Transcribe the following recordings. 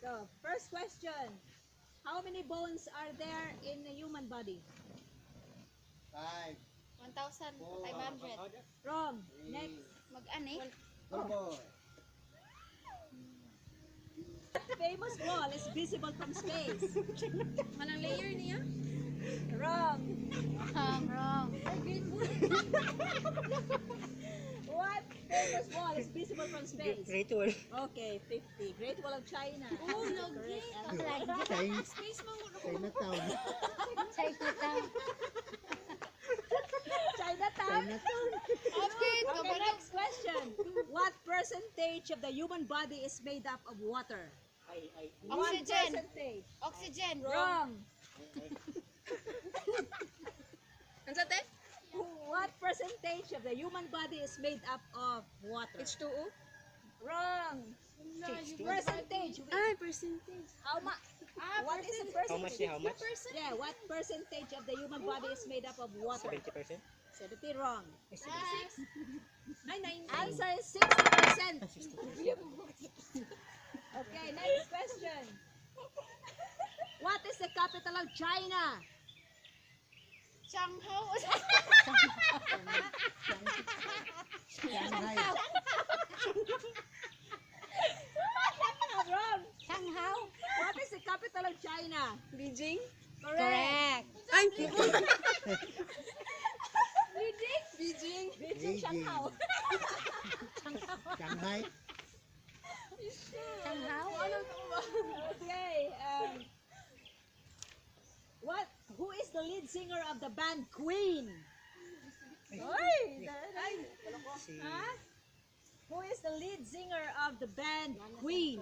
So, first question. How many bones are there in the human body? 5, 1,500. Wrong. Next. Mag-ani? Turbo. What famous wall is visible from space? Manang layer niya? Wrong. Wrong. What famous wall is visible from space? Great wall. Okay, 50. Great Wall of China. Oh, no, Correct great. answer. China, Space mo mo. Chinatown. Chinatown. Chinatown. Okay, Okay, next question. What percentage of the human body is made up of water? Oxygen. 1%. Oxygen. Wrong. Ano sa te? What percentage of the human body is made up of water? H2O? Wrong. Percentage. Percentage. How much? What is the How much? percentage? How much? Yeah, what percentage of the human body is made up of water? 70%. 70 wrong. 6. Answer is 60%. Okay, next question. What is the capital of China? Shanghai. Shanghai. Wrong. Shanghai. What is the capital of China? Beijing. Correct. Ay, Beijing. Beijing, Beijing. Shanghai. Shanghai. Okay. Who is the lead singer of the band Queen? Si... Who is the lead singer of the band Queen?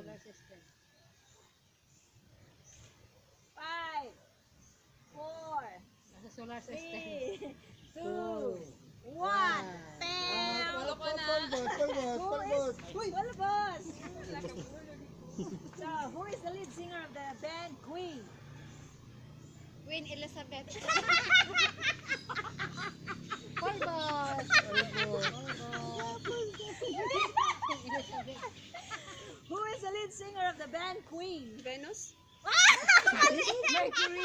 5, 4, 3, 2, 1. Pulbos. Pulbos. So, who is the lead singer of the band Queen? Queen Elizabeth. Pulbos. Who is the lead singer of the band Queen? Venus. Mercury.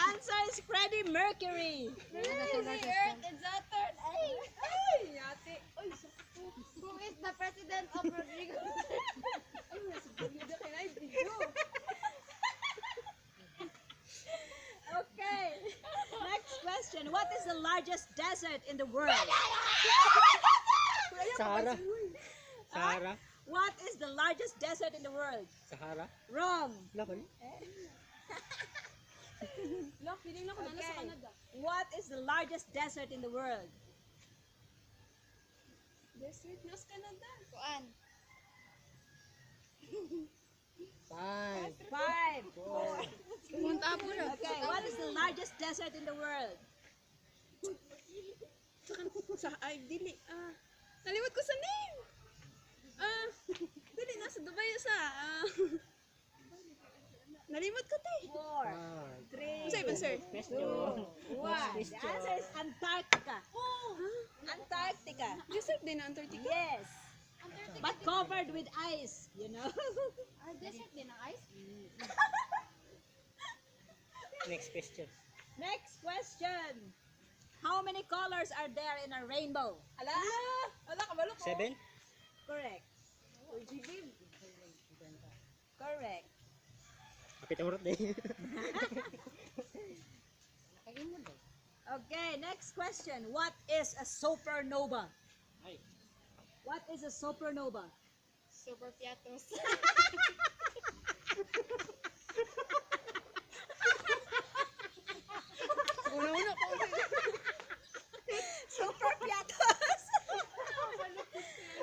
Answer is Freddie Mercury. Earth and Saturn. Who is the president of Rodrigo? Okay. Next question. What is the largest desert in the world? Sahara. Sahara. What is the largest desert in the world? Sahara. Wrong. Laban. Okay. What is the largest desert in the world? Desert Nas Canada. Kuan. 5, 5, 4. Pumunta po na. Okay. What is the largest desert in the world? Sa ay dili. Nalimot ko sa name. Dili nasa Dubai sa. Nalimot ko te. 4, 3, Sir, sir. 2, 1. The answer is Antarctica. Antarctica. Desert din na Antarctica. Yes. But covered with ice, you know. Desert din ang ice? Next question. Next question. How many colors are there in a rainbow? Ala, kabalo ko. 7. Correct. Correct. Kapit ang urot eh. Okay, next question. What is a supernova? Ay. What is a supernova? Super piatos. Una-una ko. Super piatos.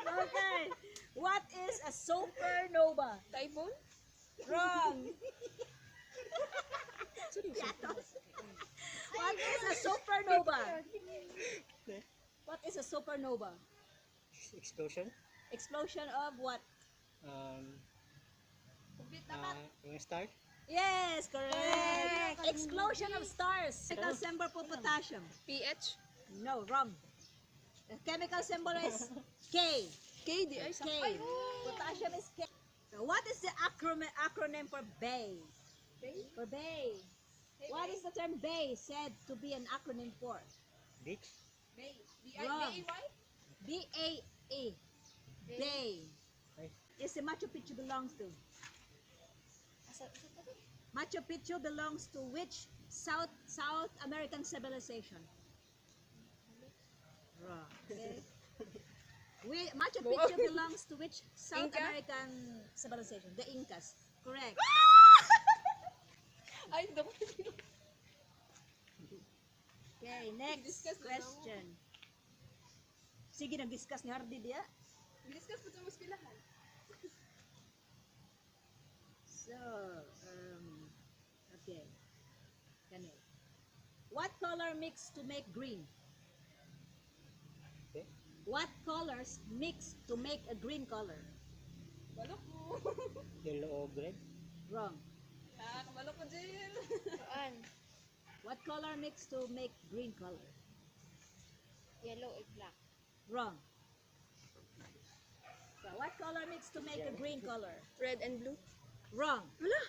Okay. What is a supernova? Typhoon? Wrong. Piatos. What is a supernova? What is a supernova? Explosion. Explosion of what? Yung star. Yes, correct. Explosion of stars. Because sember po potassium. PH? No, wrong. The chemical symbol is K. K, di ay sa... K. Ay, oh. Potassium is K. So what is the acronym for Bay? For Bay. What is the term Bay said to be an acronym for? Beach. Bay. Wrong. B-A-Y? B-A-A. Bay. Ay. Is the Machu Picchu belongs to? Machu Picchu belongs to which South American civilization? Wrong. Okay. Machu Picchu belongs to which South Inca? American civilization? The Incas. Correct. Ay, dapat. Okay, next Discuss na question. Sige, nag-discuss ni Hardy dia. Discuss po sa muskilahan. So, okay. Kani. What color mix to make green? Okay. What colors mix to make a green color? Balok ko. Yellow o red. Wrong. Ah, kabalok ko, Jill. Saan? What color mix to make green color? Yellow and black. Wrong. So, what color mix to make a green color? Red and blue. Wrong. Wala.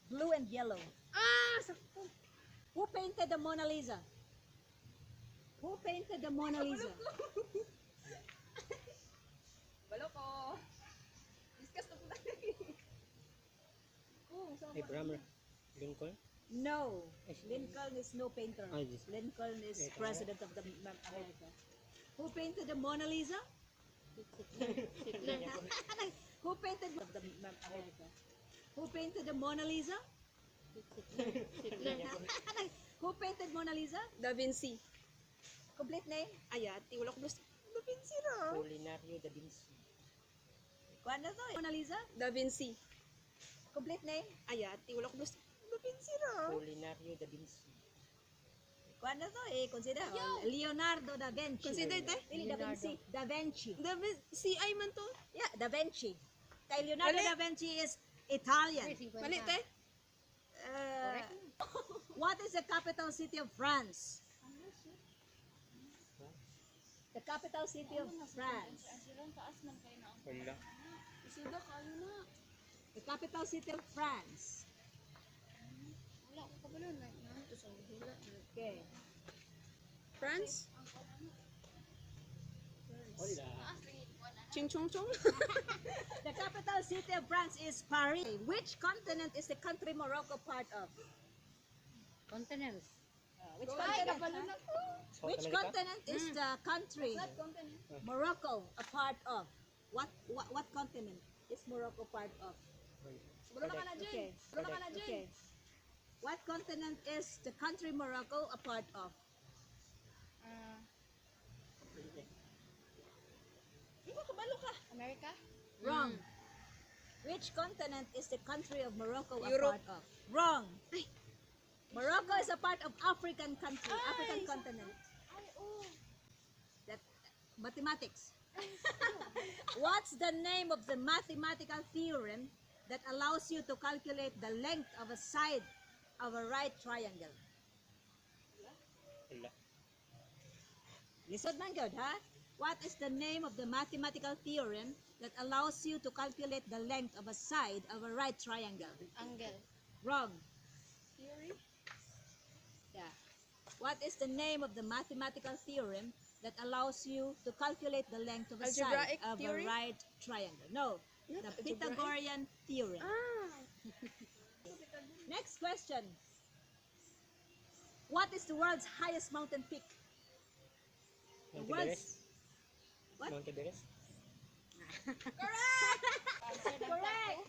Blue and yellow. Ah, sakto. Who painted the Mona Lisa? Who painted the Mona Lisa? Balok ko. Discuss na po tayo. Oh, sama. Abraham Lincoln. No. Lincoln is no painter. Ah, yes. Lincoln is Yes, president of the America. Who painted the Mona Lisa? Who painted the America? Who painted the Mona Lisa? Who painted Mona Lisa? Da Vinci. Complete name? Ayati, wala ko gusto. Da Vinci ra. Polinario da Vinci. Kuha na to. Mona Lisa? Da Vinci. Complete name? Ayati, wala ko gusto. Da Vinci ra. Polinario da Vinci. Kuha na to. Consider. Leonardo da Vinci. Consider te. Really, Da Vinci. Da Vinci. Da Vinci ay man to. Yeah, Da Vinci. Kay Leonardo Mali. da Vinci is Italian. Mali te. What is the capital city of France? The capital city of France. Wala. Isuda kayo na. The capital city of France. Wala ko kabalo na. Ito sa hula. Okay. France? Wala. Ching chong chong. The capital city of France is Paris. Which continent is the country Morocco part of? Continents. Which Ay, continent? kabalo na ko. South Which America. continent is the country Morocco a part of? What continent is Morocco part of? Wala na ka na, Jill. Okay. Wala na ka na, Jill. Okay. What continent is the country Morocco a part of? Ikaw, kabalo ka. America? Wrong. Which continent is the country of Morocco a Europe. part of? Wrong. Morocco is a part of African country, African continent. That mathematics. What's the name of the mathematical theorem that allows you to calculate the length of a side of a right triangle? Wala. Listen man good, ha? What is the name of the mathematical theorem that allows you to calculate the length of a side of a right triangle? Angle. Wrong. Theory? Yeah. What is the name of the mathematical theorem that allows you to calculate the length of a side Algebraic of theory? a right triangle? No. Not The algebraic. Pythagorean theorem. Ah. Next question. What is the world's highest mountain peak? The Mount world's... Everest. What? Mount Everest. Correct!